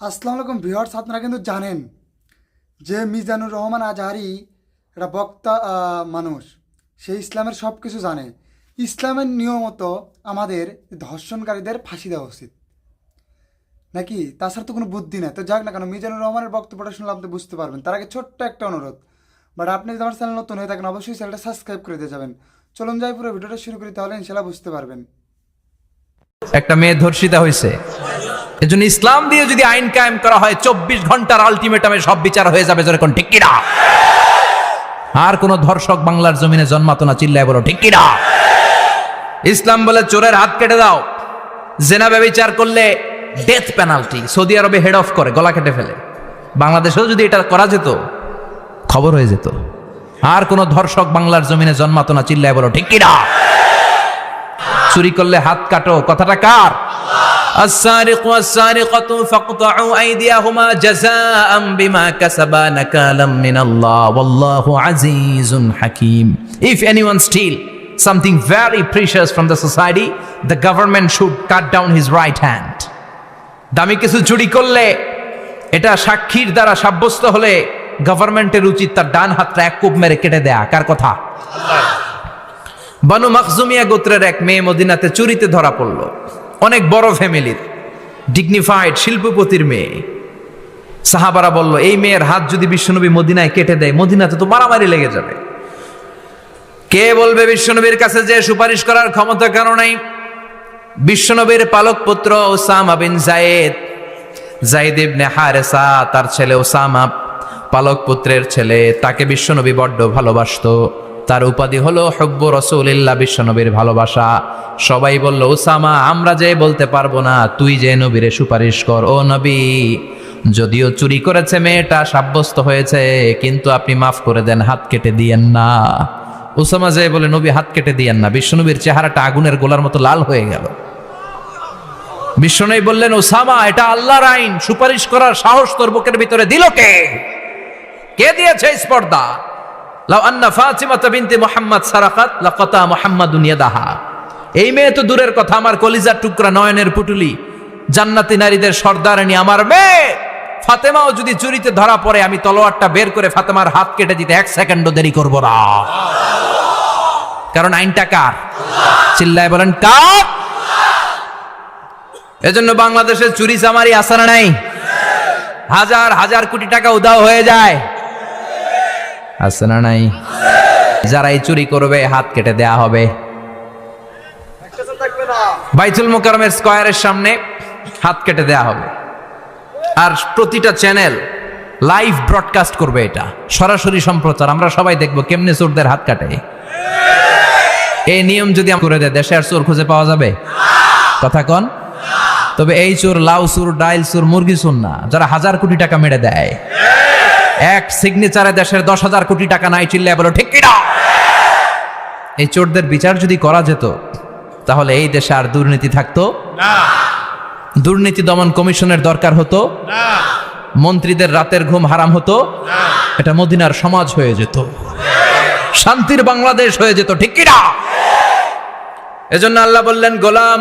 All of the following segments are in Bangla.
আসসালামু আলাইকুম ভিউয়ার্স, আপনারা কিন্তু জানেন যে মিজানুর রহমান আজহারি একটা বক্তা মানুষ। সে ইসলামের সব কিছু জানে। ইসলামের নিয়ম মতো আমাদের ধর্ষণকারীদের ফাঁসি দেওয়া উচিত নাকি, তাছাড়া তো কোনো বুদ্ধি নেই। তো যাক না কেন, মিজানুর রহমানের বক্তব্যটা শুনলে আপনি বুঝতে পারবেন। তার আগে ছোট্ট একটা অনুরোধ, বাট আপনি যদি আমার চ্যানেল নতুন হয়ে থাকেন অবশ্যই চ্যানেলটা সাবস্ক্রাইব করে দিয়ে যাবেন। চলুন যাই পুরো ভিডিওটা শুরু করি, তাহলে ইনশাল্লাহ বুঝতে পারবেন। একটা মেয়ে ধর্ষিতা হয়েছে, এজন্য ইসলাম দিয়ে যদি আইন কায়েম করা হয় 24 ঘন্টার আলটিমেটামে সব বিচার হয়ে যাবে। যেরকম ঠিক কিনা? আর কোন ধর্ষক বাংলার জমিনে জন্মাতো না, চিল্লায় বলো ঠিক কিনা? ইসলাম বলে চোরের হাত কেটে দাও, জেনা ব্যভিচার করলে ডেথ পেনাল্টি। সৌদি আরবে হেড অফ করে, গলা কেটে ফেলে। বাংলাদেশেও যদি এটা করা যেত খবর হয়ে যেত। আর কোন ধর্ষক বাংলার জমিনে জন্মাতো না, চিল্লায় বলো ঠিক কিনা? চুরি করলে হাত কাটো, কথাটা কার? السارق والسارقة فاقطعوا أيديهما جزاء بما كسبا نكالا من الله والله عزيز حكيم. If anyone steal something very precious from the society, the government should cut down his right hand. দামি কিছু চুরি করলে এটা সাক্ষীর দ্বারা সাব্যস্ত হলে গভর্নমেন্টের উচিত তার ডান হাতটা এক কোপ মেরে কেটে দেয়া। কার কথা? বানু মাখজুমিয়া গোত্রের এক মেয়ে মদিনাতে চুরিতে ধরা পড়ল। অনেক বড় ফ্যামিলির, ডিগনিফাইড শিল্পপতির মেয়ে। সাহাবারা বলল, এই মেয়ের হাত যদি বিশ্বনবী মদিনায় কেটে দেয়, মদিনাতে তো মারামারি লেগে যাবে। কে বলবে বিশ্বনবীর কাছে যে সুপারিশ করার ক্ষমতা কারো নাই? বিশ্বনবীর পালক পুত্র ওসামা বিন যায়েদ, যায়েদ ইবনে হারেসা, তার ছেলে ওসামা পালক পুত্রের ছেলে, তাকে বিশ্বনবী বড্ড ভালোবাসতো। তার উপাধি হলো হুব্বু রাসূলিল্লাহ, বিশ্বনবীর ভালোবাসা। সবাই বলল, ওসামা আমরা যে বলতে পারবো না, তুই যে নবীরে সুপারিশ কর। ও নবী, যদিও চুরি করেছে মেয়েটা, সাব্যস্ত হয়েছে, কিন্তু আপনি মাফ করে দেন, হাত কেটে দিয়েন না। ওসামা যে বলে, নবী হাত কেটে দিয়েন না। বিশ্বনবীর চেহারাটা আগুনের গোলার মতো লাল হয়ে গেল। বিশ্বনবী বললেন, ওসামা এটা আল্লাহর আইন, সুপারিশ করার সাহস তোর বুকের ভিতরে দিল কে? কে দিয়েছে স্পর্ধা? লাউ আন্না ফাতিমা বিনতে মুহাম্মদ সারাকাত লাকাতা মুহাম্মাদুন ইয়াদাহা। এই মেয়ে তো দূরের কথা, আমার কলিজার টুকরা, নয়নের পুটুলি, জান্নাতি নারীদের সর্দারানী আমার মেয়ে ফাতেমাও যদি চুরিতে ধরা পড়ে, আমি তলোয়ারটা বের করে ফাতেমার হাত কেটে দিতে 1 সেকেন্ডও দেরি করব না। কারণ আইনটা কার? চিল্লায় বলেন কার? এজন্য বাংলাদেশে চুরি চামারি আছে না নাই? হাজার হাজার কোটি টাকা উধাও হয়ে যায়, আছে না নাই? যারাই চুরি করবে হাত কেটে দেয়া হবে। বাইতুল মুকাররমের স্কয়ারের সামনে হাত কেটে দেয়া হবে। আর প্রতিটা চ্যানেল লাইভ ব্রডকাস্ট করবে, এটা সরাসরি সম্প্রচার। আমরা সবাই দেখবো কেমনে চোরদের হাত কাটে। এই নিয়ম যদি করে দেয়, দেশে আর চোর খুঁজে পাওয়া যাবে? কথা কন। তবে এই চোর লাউ চোর, ডাইল চোর, মুরগি চোর না, যারা হাজার কোটি টাকা মেরে দেয়। এক সিগনেচারে দেশের 10,000 কোটি টাকা নাই, চিল্লায় বলো ঠিক কিনা? এই চোরদের বিচার যদি করা যেত, তাহলে এই দেশে আর দুর্নীতি থাকতো না। দুর্নীতি দমন কমিশনের দরকার হতো না। মন্ত্রীদের রাতের ঘুম হারাম হতো না। এটা মদিনার সমাজ হয়ে যেত, শান্তির বাংলাদেশ হয়ে যেত, ঠিক কিনা? এজন্য আল্লাহ বললেন, গোলাম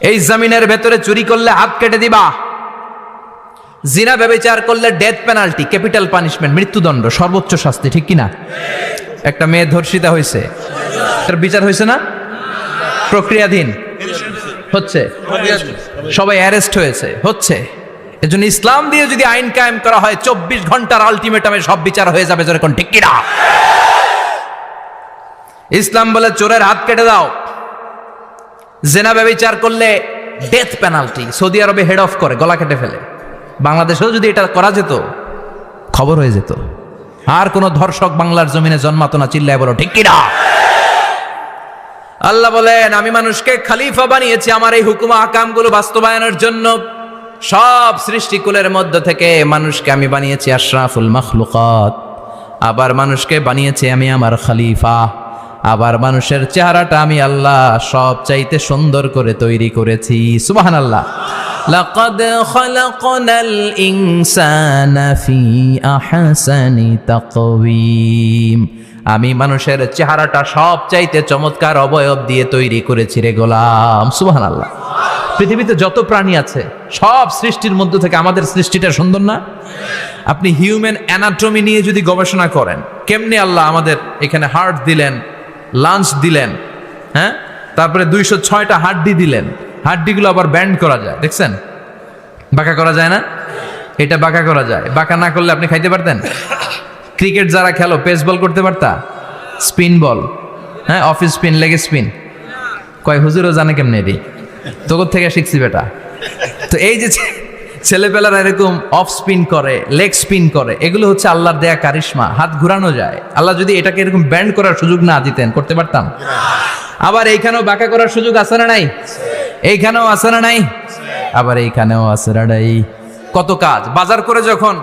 এই জমিনের ভেতরে চুরি করলে হাত কেটে দিবা, জিনা ব্যভিচার করলে ডেথ পেনাল্টি, ক্যাপিটাল পানিশমেন্ট, মৃত্যুদণ্ড, সর্বোচ্চ শাস্তি, ঠিক কিনা? একটা মেয়ে ধর্ষিতা হয়েছে, তার বিচার হয়েছে না? প্রক্রিয়াধীন হচ্ছে, সবাই অ্যারেস্ট হয়েছে, হচ্ছে। এজন্য ইসলাম দিয়ে যদি আইন কায়েম করা হয় 24 ঘন্টার আলটিমেটামে সব বিচার হয়ে যাবে। যেরকম ঠিক কিনা? ইসলাম বলে চোরের হাত কেটে দাও, জেনা ব্যভিচার করলে ডেথ পেনাল্টি। সৌদি আরবে হেড অফ করে, গলা কেটে ফেলে। বাংলাদেশেও যদি এটা করা যেত খবর হয়ে যেত। আর কোন ধর্ষক বাংলার জমিনে জন্মাতো না, চিল্লায় বলো ঠিক কিনা? আল্লাহ বলেন, আমি মানুষকে খলিফা বানিয়েছি আমার এই হুকুম আহকামগুলো বাস্তবায়নের জন্য। সব সৃষ্টিকুলের মধ্য থেকে মানুষকে আমি বানিয়েছি আশরাফুল মাখলুকাত। আবার মানুষকে বানিয়েছি আমি আমার খলিফা। আবার মানুষের চেহারাটা আমি আল্লাহ সব চাইতে সুন্দর করে তৈরি করেছি। সুবহানাল্লাহ। লাকাদ খালাকনাল ইনসানা ফি আহসানি তাকওয়িম। আমি মানুষের চেহারাটা সব চাইতে চমৎকার অবয়ব দিয়ে তৈরি করেছি রে গোলাম। সুবহানাল্লাহ। পৃথিবীতে যত প্রাণী আছে সব সৃষ্টির মধ্য থেকে আমাদের সৃষ্টিটা সুন্দর না? আপনি হিউম্যান অ্যানাটমি নিয়ে যদি গবেষণা করেন, কেমনে আল্লাহ আমাদের এখানে হার্ট দিলেন, লাঞ্চ দিলেন, হ্যাঁ, তারপরে 206টা হাড্ডি দিলেন, হাড্ডিগুলো আবার ব্যান্ড করা যায়, দেখছেন? বাঁকা করা যায় না? এটা বাঁকা করা যায়। বাঁকা না করলে আপনি খাইতে পারতেন? ক্রিকেট যারা খেলো, পেস বল করতে পারতা? স্পিন বল, হ্যাঁ, অফ স্পিন, লেগ স্পিন, কয় হুজুরও জানে কেমনে এটি, তোর থেকে শিখছি বেটা। তো এই যে ছেলেপেলারা এরকম অফ স্পিন করে, লেগ স্পিন করে, এগুলো হচ্ছে আল্লাহর দেয়া কারিশমা। হাত ঘুরানো যায়। আল্লাহ যদি এটাকে এরকম ব্যান্ড করার সুযোগ না দিতেন, করতে পারতাম? আবার এইখানেও বাঁকা করার সুযোগ আছে না নাই? এইখানেও আছে না নাই? আবার এইখানেও আছে না নাই? কত কাজ। বাজার করে যখন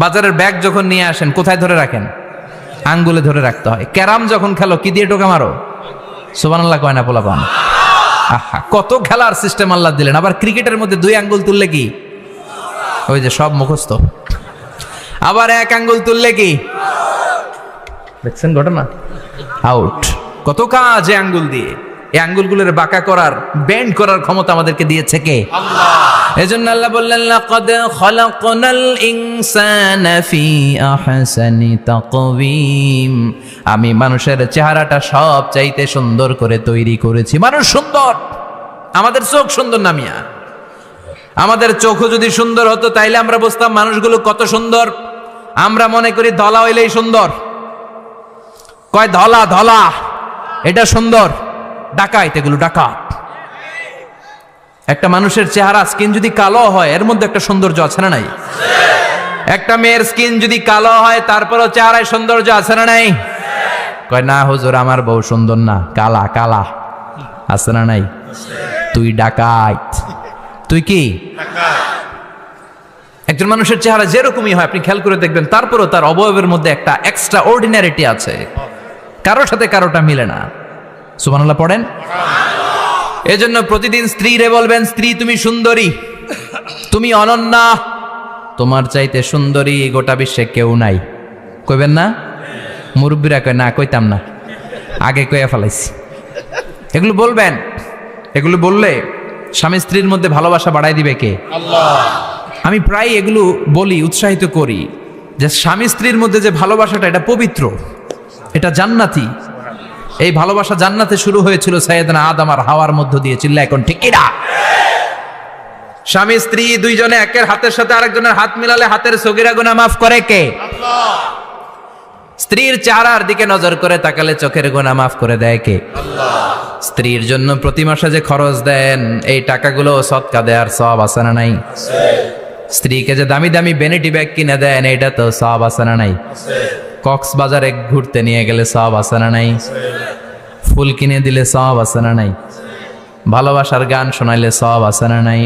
বাজারের ব্যাগ যখন নিয়ে আসেন, কোথায় ধরে রাখেন? আঙ্গুলে ধরে রাখতে হয়। ক্যারাম যখন খেলো, কি দিয়ে টোকা মারো? সুবহানাল্লাহ কয় না পোলাপান? আহা, কত খেলার সিস্টেম আল্লাহ দিলেন। আবার ক্রিকেটের মধ্যে 2 আঙ্গুল তুললে কি? ওই যে সব মুখস্থ। আবার 1 আঙ্গুল তুললে কি? দেখছেন ঘটনা? আউট। কত কাজ এই আঙ্গুল দিয়ে। এই আঙ্গুলগুলোর বাঁকা করার, বেন্ড করার ক্ষমতা আমাদেরকে দিয়েছে কে? আল্লাহ। এজন্য আল্লাহ বললেন, লাকাদ খালাকনাল ইনসানা ফি আহসানি তাকওয়িম। আমি মানুষের চেহারাটা সব চাইতে সুন্দর করে তৈরি করেছি। মানুষ সুন্দর, আমাদের চোখ সুন্দর না মিয়া? আমাদের চোখও যদি সুন্দর হতো তাইলে আমরা বুঝতাম মানুষগুলো কত সুন্দর। আমরা মনে করি ধলা হইলেই সুন্দর। কয় ধলা ধলা, এটা সুন্দর। ডাকাইত, এগুলো ডাকাত। একটা মানুষের চেহারা, স্কিন যদি কালো হয়, এর মধ্যে একটা সৌন্দর্য আছে না নাই? একটা মেয়ের স্কিন যদি কালো হয়, তারপরও চেহারায় সৌন্দর্য আছে না নাই? কয় না হুজুর, আমার বউ সুন্দর না, কালা কালা। আছে না নাই? তুই ডাকাইত। তুই কি? একজন মানুষের চেহারা যেরকমই হয়, আপনি খেয়াল করে দেখবেন, তারপরও তার অবয়বের মধ্যে একটা এক্সট্রা অর্ডিনারিটি আছে। কারোর সাথে কারোটা মিলে না। সুবহানাল্লাহ পড়েন। এজন্য প্রতিদিন স্ত্রীরে বলবেন, স্ত্রী তুমি সুন্দরী, তুমি অনন্যা, তোমার চাইতে সুন্দরী গোটা বিশ্বে কেউ নাই। কইবেন না? মুরব্বীরা কয় না, কইতাম না, আগে কইয়া ফেলাইছি। এগুলো বলবেন। এগুলো বললে স্বামী স্ত্রীর মধ্যে ভালোবাসা বাড়াই দিবে কে? আল্লাহ। আমি প্রায় এগুলো বলি, উৎসাহিত করি যে স্বামী স্ত্রীর মধ্যে যে ভালোবাসাটা, এটা পবিত্র, এটা জান্নাতি। এই ভালোবাসা জান্নাতে শুরু হয়েছিল সাইয়েদনা আদম আর হাওয়ার মধ্য দিয়ে। চিল্লা এখন ঠিক কি না? স্বামী স্ত্রী দুইজনে একের হাতের সাথে আরেকজনের হাত মিলালে হাতের সগীরা গুনাহ মাফ করে কে? আল্লাহ। স্ত্রীর চেহারার দিকে নজর করে তাকালে চোখের গুনাহ মাফ করে দেয় কে? আল্লাহ। স্ত্রীর জন্য প্রতি মাসে যে খরচ দেন, এই টাকাগুলো সদকা দেওয়ার সওয়াব আছে না নাই? স্ত্রীকে যে দামি দামি ভ্যানিটি ব্যাগ কিনে দেন, এটা তো সওয়াব আছে না নাই? কক্সবাজারে ঘুরতে নিয়ে গেলে সওয়াব আছে না নাই? ফুল কিনে দিলে সওয়াব আছে না নাই? ভালোবাসার গান শোনাইলে সওয়াব আছে না নাই?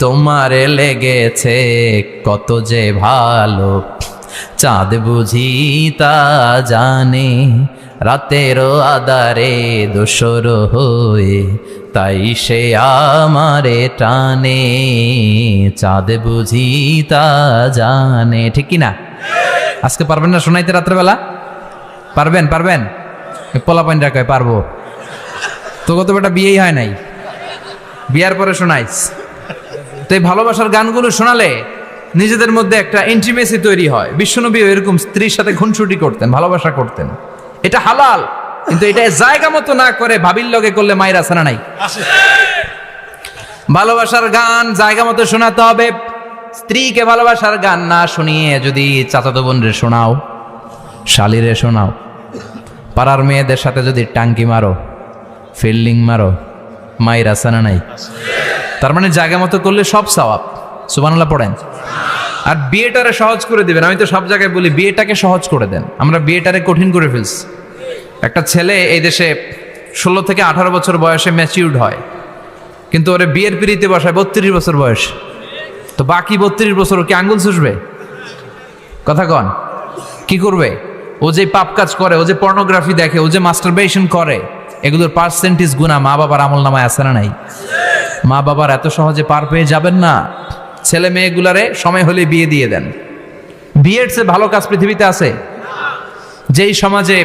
তোমারে লেগেছে কত যে ভালো, চাঁদ বুঝি তা জানে, রাতেরও আধারে দোসর হয়ে তাই সে আমারে টানে, চাঁদ বুঝি তা জানে। ঠিক কি না? আজকে পারবেন না শোনাইতে রাত্রেবেলা? পারবেন? পারবেন? পোলাপাইন রাখায় পারবো তো? কত বেটা বিয়েই হয় নাই, বিয়ার পরে শোনাইস। তো এই ভালোবাসার গানগুলো শোনালে নিজেদের মধ্যে একটা ইন্টিমেসি তৈরি হয়। বিশ্বনবী এরকম স্ত্রীর সাথে খুনসুটি করতেন, ভালোবাসা করতেন। এটা হালাল, কিন্তু এটা জায়গা মতো না করে ভাবির লগে করলে মায়ের আছে না নাই? ভালোবাসার গান জায়গা মতো শোনাতে হবে। স্ত্রীকে ভালোবাসার গান না শুনিয়ে যদি চাচাতো বোনরে শোনাও, শালিরে শোনাও, পাড়ার মেয়েদের সাথে যদি টাঙ্কি মারো, ফিল্ডিং মারো, মায়ের আছে না নাই? তার মানে জায়গা মতো করলে সব সওয়াব। সুবহানাল্লাহ পড়েন। আর বিয়েটারে সহজ করে দিবেন। আমি তো সব জায়গায় বলি, বিয়েটাকে সহজ করে দেন। আমরা বিয়েটারে কঠিন করে ফেলছি। একটা ছেলে এই দেশে 16 থেকে 18 বছর বয়সে ম্যাচিউরড হয়, কিন্তু ওরে বিয়ের পিড়িতে বসায় 32 বছর বয়স। তো বাকি 32 বছর কি আঙ্গুল চুষবে? কথা কন, কি করবে? ও যে পাপ কাজ করে, ও যে পর্নোগ্রাফি দেখে, ও যে মাস্টারবেশন করে, এগুলোর পার্সেন্টেজ গুণা মা বাবার আমল নামায় আছে না নাই? মা বাবার এত সহজে পার পেয়ে যাবেন না। ছেলে মেয়েগুলারে সময় হলে বিয়ে দিয়ে দেন। বিয়ের চেয়ে ভালো কাজ পৃথিবীতে আছে? যেই সমাজে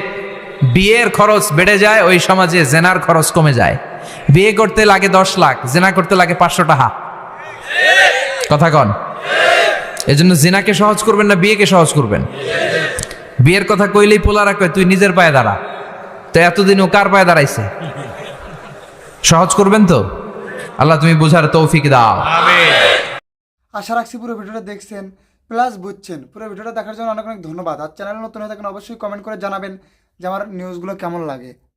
বিয়ের খরচ বেড়ে যায়, ওই সমাজে জেনার খরচ কমে যায়। বিয়ে করতে লাগে 10 লাখ, জেনা করতে লাগে 500 টাকা। কথা কন। এজন্য জেনাকে সহজ করবেন না বিয়েকে সহজ করবেন? বিয়ের কথা কইলেই পোলারা কয় তুই নিজের পায়ে দাঁড়া। তো এতদিন ও কার পায়ে দাঁড়াইছে? সহজ করবেন তো? আল্লাহ তুমি বুঝার তৌফিক দাও। আশা রাখছি পুরো ভিডিওটা দেখছেন প্লাস বুঝছেন। পুরো ভিডিওটা দেখার জন্য অনেক অনেক ধন্যবাদ। আর চ্যানেল নতুন হয়ে থাকেন অবশ্যই কমেন্ট করে জানাবেন যে আমার নিউজগুলো কেমন লাগে।